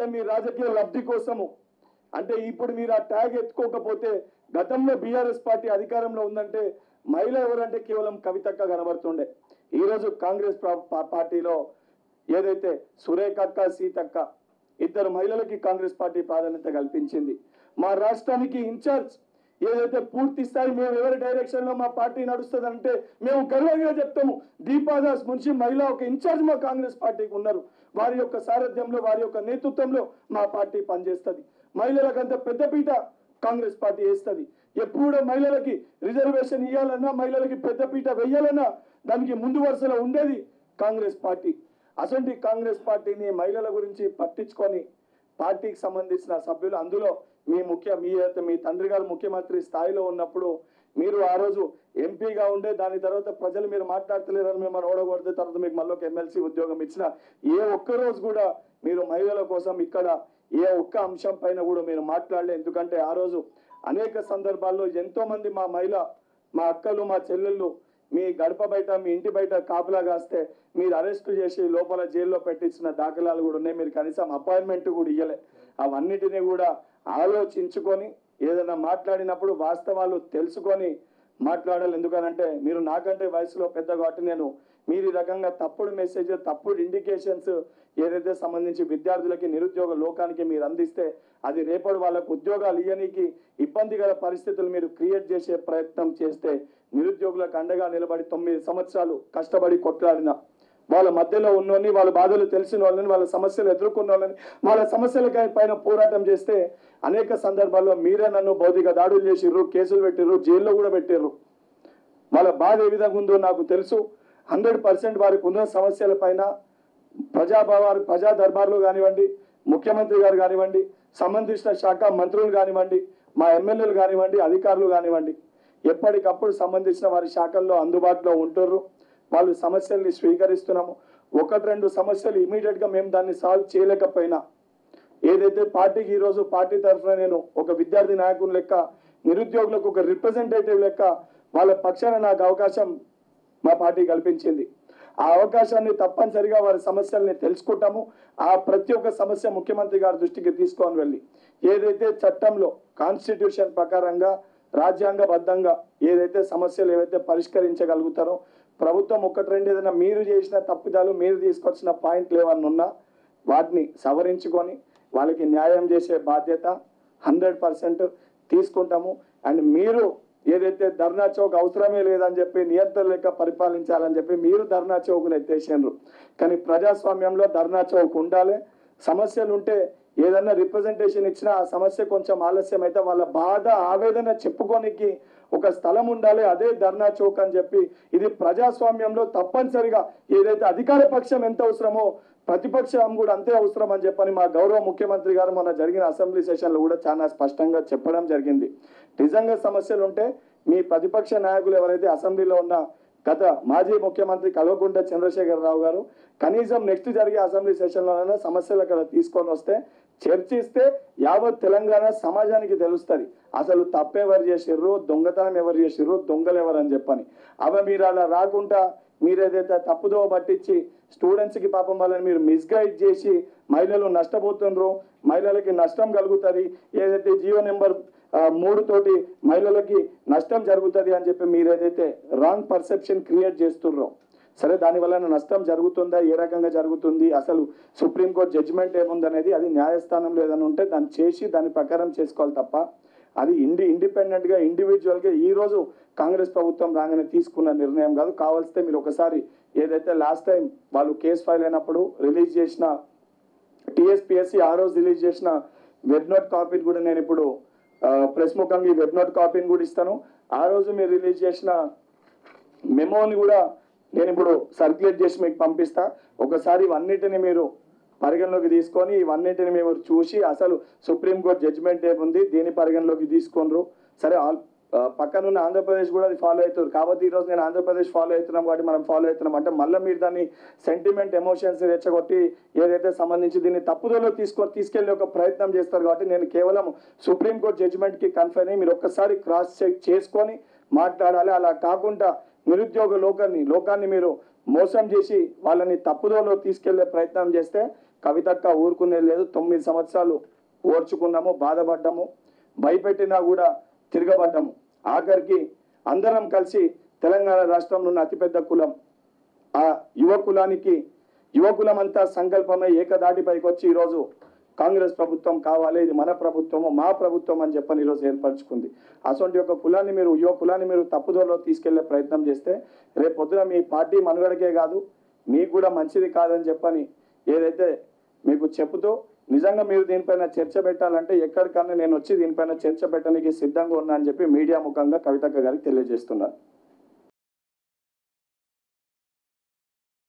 ఏదైతే మీ రాజకీయ లబ్ధి కోసము అంటే ఇప్పుడు మీరు ఆ ట్యాగ్ ఎత్తుకోకపోతే గతంలో బీఆర్ఎస్ పార్టీ అధికారంలో ఉందంటే మహిళ ఎవరంటే కేవలం కవితక్క కనబడుతుండే. ఈరోజు కాంగ్రెస్ పార్టీలో ఏదైతే సురేఖ అక్క సీతక్క ఇద్దరు మహిళలకి కాంగ్రెస్ పార్టీ ప్రాధాన్యత కల్పించింది. మా రాష్ట్రానికి ఇన్ఛార్జ్ ఏదైతే పూర్తి స్థాయి మేము ఎవరి డైరెక్షన్ లో మా పార్టీ నడుస్తుందంటే మేము గర్వంగా చెప్తాము. దీపాదాస్ మున్షి మహిళ ఒక ఇన్ఛార్జ్ మా కాంగ్రెస్ పార్టీకి ఉన్నారు. వారి యొక్క సారథ్యంలో వారి యొక్క నేతృత్వంలో మా పార్టీ పనిచేస్తుంది. మహిళలకంత పెద్దపీట కాంగ్రెస్ పార్టీ వేస్తుంది. ఎప్పుడు మహిళలకి రిజర్వేషన్ ఇవ్వాలన్నా మహిళలకి పెద్దపీట వేయాలన్నా దానికి ముందు వరుసలో ఉండేది కాంగ్రెస్ పార్టీ. అసలు కాంగ్రెస్ పార్టీని మహిళల గురించి పట్టించుకొని పార్టీకి సంబంధించిన సభ్యులు అందులో మీ తండ్రి గారు ముఖ్యమంత్రి స్థాయిలో ఉన్నప్పుడు మీరు ఆ రోజు ఎంపీగా ఉండే దాని తర్వాత ప్రజలు మీరు మాట్లాడతలేరని మిమ్మల్ని ఓడగొడితే తర్వాత మీకు మళ్ళీ ఒక ఎమ్మెల్సీ ఉద్యోగం ఇచ్చిన ఏ ఒక్క రోజు కూడా మీరు మహిళల కోసం ఇక్కడ ఏ ఒక్క అంశం పైన కూడా మీరు మాట్లాడలే. ఎందుకంటే ఆ రోజు అనేక సందర్భాల్లో ఎంతో మంది మా అక్కలు మా చెల్లెళ్ళు మీ గడప బయట మీ ఇంటి బయట కాపలా కాస్తే మీరు అరెస్ట్ చేసి లోపల జైల్లో పెట్టించిన దాఖలాలు కూడా ఉన్నాయి. మీరు కనీసం అపాయింట్మెంట్ కూడా ఇవ్వలే. అవన్నిటినీ కూడా ఆలోచించుకొని ఏదైనా మాట్లాడినప్పుడు వాస్తవాలు తెలుసుకొని మాట్లాడాలి. ఎందుకనంటే మీరు నాకంటే వయసులో పెద్ద కాబట్టి మీరు ఈ రకంగా తప్పుడు మెసేజ్ తప్పుడు ఇండికేషన్స్ ఏదైతే సంబంధించి విద్యార్థులకి నిరుద్యోగ లోకానికి మీరు అందిస్తే అది రేపటి వాళ్ళకు ఉద్యోగాలు ఇవ్వనీకి ఇబ్బందికర పరిస్థితులు మీరు క్రియేట్ చేసే ప్రయత్నం చేస్తే నిరుద్యోగులకు అండగా నిలబడి 9 సంవత్సరాలు కష్టపడి కొట్లాడిన వాళ్ళ మధ్యలో ఉన్నోని వాళ్ళ బాధలు తెలిసిన వాళ్ళని వాళ్ళ సమస్యలు ఎదుర్కొన్న వాళ్ళని వాళ్ళ సమస్యల పైన పోరాటం చేస్తే అనేక సందర్భాల్లో మీరే నన్ను భౌతిక దాడులు చేసిర్రు, కేసులు పెట్టిర్రు, జైల్లో కూడా పెట్టిర్రు. వాళ్ళ బాధ ఏ విధంగా ఉందో నాకు తెలుసు. 100% వారికి ఉన్న సమస్యల పైన ప్రజా దర్బార్లు కానివ్వండి, ముఖ్యమంత్రి గారు కానివ్వండి, సంబంధించిన శాఖ మంత్రులు కానివ్వండి, మా ఎమ్మెల్యేలు కానివ్వండి, అధికారులు కానివ్వండి ఎప్పటికప్పుడు సంబంధించిన వారి శాఖల్లో అందుబాటులో ఉంటుర్రు. వాళ్ళు సమస్యల్ని స్వీకరిస్తున్నాము. 1-2 సమస్యలు ఇమీడియట్ గా మేము దాన్ని సాల్వ్ చేయలేకపోయినా ఏదైతే పార్టీకి ఈరోజు పార్టీ తరఫున నేను ఒక విద్యార్థి నాయకుని లెక్క నిరుద్యోగులకు ఒక రిప్రజెంటేటివ్ లెక్క వాళ్ళ పక్షాన నాకు అవకాశం మా పార్టీ కల్పించింది. ఆ అవకాశాన్ని తప్పనిసరిగా వారి సమస్యల్ని తెలుసుకుంటాము. ఆ ప్రతి ఒక్క సమస్య ముఖ్యమంత్రి గారి దృష్టికి తీసుకొని వెళ్ళి ఏదైతే చట్టంలో కాన్స్టిట్యూషన్ ప్రకారంగా రాజ్యాంగబద్ధంగా ఏదైతే సమస్యలు ఏవైతే పరిష్కరించగలుగుతారో ప్రభుత్వం 1-2 ఏదైనా మీరు చేసిన తప్పిదాలు మీరు తీసుకొచ్చిన పాయింట్లు ఏమన్నా ఉన్నా వాటిని సవరించుకొని వాళ్ళకి న్యాయం చేసే బాధ్యత 100% తీసుకుంటాము. అండ్ మీరు ఏదైతే ధర్నా చౌక్ అవసరమే లేదని చెప్పి నియంత్రణ లెక్క పరిపాలించాలని చెప్పి మీరు ధర్నా చౌక్ను ఎత్తేసారు. కానీ ప్రజాస్వామ్యంలో ధర్నా చౌక్ ఉండాలి. సమస్యలు ఉంటే ఏదన్నా రిప్రజెంటేషన్ ఇచ్చినా ఆ సమస్య కొంచెం ఆలస్యం అయితే వాళ్ళ బాధ ఆవేదన చెప్పుకోనికి ఒక స్థలం ఉండాలి. అదే ధర్నా చౌక్ అని చెప్పి ఇది ప్రజాస్వామ్యంలో తప్పనిసరిగా ఏదైతే అధికార పక్షం ఎంత అవసరమో ప్రతిపక్షం కూడా అంతే అవసరం అని చెప్పని మా గౌరవ ముఖ్యమంత్రి గారు మొన్న జరిగిన అసెంబ్లీ సెషన్లో కూడా చాలా స్పష్టంగా చెప్పడం జరిగింది. నిజంగా సమస్యలు ఉంటే మీ ప్రతిపక్ష నాయకులు ఎవరైతే అసెంబ్లీలో ఉన్న గత మాజీ ముఖ్యమంత్రి కల్వకుంట్ల చంద్రశేఖరరావు గారు కనీసం నెక్స్ట్ జరిగే అసెంబ్లీ సెషన్లోనైనా సమస్యలు అక్కడ తీసుకొని వస్తే చర్చిస్తే యావత్ తెలంగాణ సమాజానికి తెలుస్తుంది అసలు తప్పెవరు చేసిర్రు, దొంగతనం ఎవరు చేసిర్రు, దొంగలు ఎవరు అని చెప్పని. అవి మీరు అలా రాకుండా మీరేదైతే తప్పుదో పట్టించి స్టూడెంట్స్కి పాపం వాళ్ళని మీరు మిస్గైడ్ చేసి మహిళలు నష్టపోతున్నారు, మహిళలకి నష్టం కలుగుతుంది, ఏదైతే జియో నెంబర్ 3 తోటి మహిళలకి నష్టం జరుగుతుంది అని చెప్పి మీరు ఏదైతే రాంగ్ పర్సెప్షన్ క్రియేట్ చేస్తున్నారో సరే దానివల్ల నష్టం జరుగుతుందా, ఏ రకంగా జరుగుతుంది, అసలు సుప్రీంకోర్టు జడ్జిమెంట్ ఏముందనేది అది న్యాయస్థానంలో ఏదైనా ఉంటే దాన్ని చేసి దాని ప్రకారం చేసుకోవాలి తప్ప అది ఇండిపెండెంట్గా ఇండివిజువల్గా ఈరోజు కాంగ్రెస్ ప్రభుత్వం రాగానే తీసుకున్న నిర్ణయం కాదు. కావాల్స్తే మీరు ఒకసారి ఏదైతే లాస్ట్ టైం వాళ్ళు కేసు ఫైల్ అయినప్పుడు రిలీజ్ చేసిన టీఎస్పీఎస్సీ ఆ రోజు రిలీజ్ చేసిన వెబ్ నోట్ కాపీని కూడా నేను ఇప్పుడు ప్రెస్ ముఖంగా ఈ వెబ్ నోట్ కాపీని కూడా ఇస్తాను. ఆ రోజు మీరు రిలీజ్ చేసిన మెమోని కూడా నేను ఇప్పుడు సర్క్యులేట్ చేసి మీకు పంపిస్తా. ఒకసారి ఇవన్నిటిని మీరు పరిగణలోకి తీసుకొని ఇవన్నిటిని మేము చూసి అసలు సుప్రీంకోర్టు జడ్జిమెంట్ ఏముంది దీని పరిగణలోకి తీసుకొనరు. సరే పక్కనున్న ఆంధ్రప్రదేశ్ కూడా అది ఫాలో అవుతుంది కాబట్టి ఈరోజు నేను ఆంధ్రప్రదేశ్ ఫాలో అవుతున్నాం కాబట్టి మనం ఫాలో అవుతున్నాం అంటే మళ్ళీ మీరు దాన్ని సెంటిమెంట్ ఎమోషన్స్ రెచ్చగొట్టి ఏదైతే సంబంధించి దీన్ని తప్పుదోలో తీసుకెళ్లే ఒక ప్రయత్నం చేస్తారు. కాబట్టి నేను కేవలం సుప్రీంకోర్టు జడ్జిమెంట్కి కన్ఫర్మ్ అయ్యి మీరు ఒక్కసారి క్రాస్ చెక్ చేసుకొని మాట్లాడాలి. అలా కాకుండా నిరుద్యోగ లోకాన్ని మీరు మోసం చేసి వాళ్ళని తప్పుదోలో తీసుకెళ్లే ప్రయత్నం చేస్తే కవితక్క ఊరుకునేది లేదు. 9 సంవత్సరాలు ఓర్చుకున్నాము, బాధపడ్డాము, భయపెట్టినా కూడా తిరగబడ్డాము. ఆఖరికి అందరం కలిసి తెలంగాణ రాష్ట్రంలో ఉన్న అతిపెద్ద కులం ఆ యువకులమంతా సంకల్పమై ఏకదాటిపైకి వచ్చి ఈరోజు కాంగ్రెస్ ప్రభుత్వం కావాలి, ఇది మన ప్రభుత్వము, మా ప్రభుత్వం అని చెప్పని ఈరోజు ఏర్పరచుకుంది. అటువంటి ఒక కులాన్ని మీరు యువ కులాన్ని మీరు తప్పుదోలో తీసుకెళ్లే ప్రయత్నం చేస్తే రేపు పొద్దున మీ పార్టీ మనుగడకే కాదు మీకు కూడా మంచిది కాదని చెప్పని ఏదైతే మీకు చెబుతూ నిజంగా మీరు దీనిపైన చర్చ పెట్టాలంటే ఎక్కడికన్నా నేను వచ్చి దీనిపైన చర్చ పెట్టడానికి సిద్ధంగా ఉన్నా అని చెప్పి మీడియా ముఖంగా కవితక్క గారికి తెలియజేస్తున్నారు.